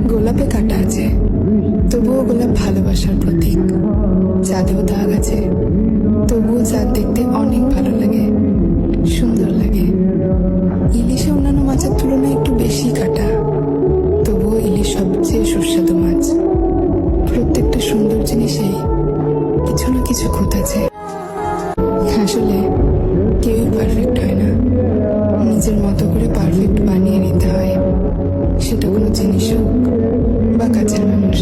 গোলাপে কাটা আছে, তবুও গোলাপ ভালোবাসার প্রতীক। চাঁদেও দাগ আছে, তবুও চাঁদ দেখতে অনেক ভালো লাগে, সুন্দর লাগে। ইলিশে অন্যান্য মাছের তুলনায় একটু বেশি কাটা, তবুও ইলিশ সবচেয়ে সুস্বাদু মাছ। প্রত্যেকটা সুন্দর জিনিসেই কিছু না কিছু খুঁত আছে। আসলে কেউই পারফেক্ট হয় না, নিজের মতো করে পারফেক্ট বানিয়ে নিতে হয়, সেটা কোনো জিনিস হোক বা কাছের মানুষ।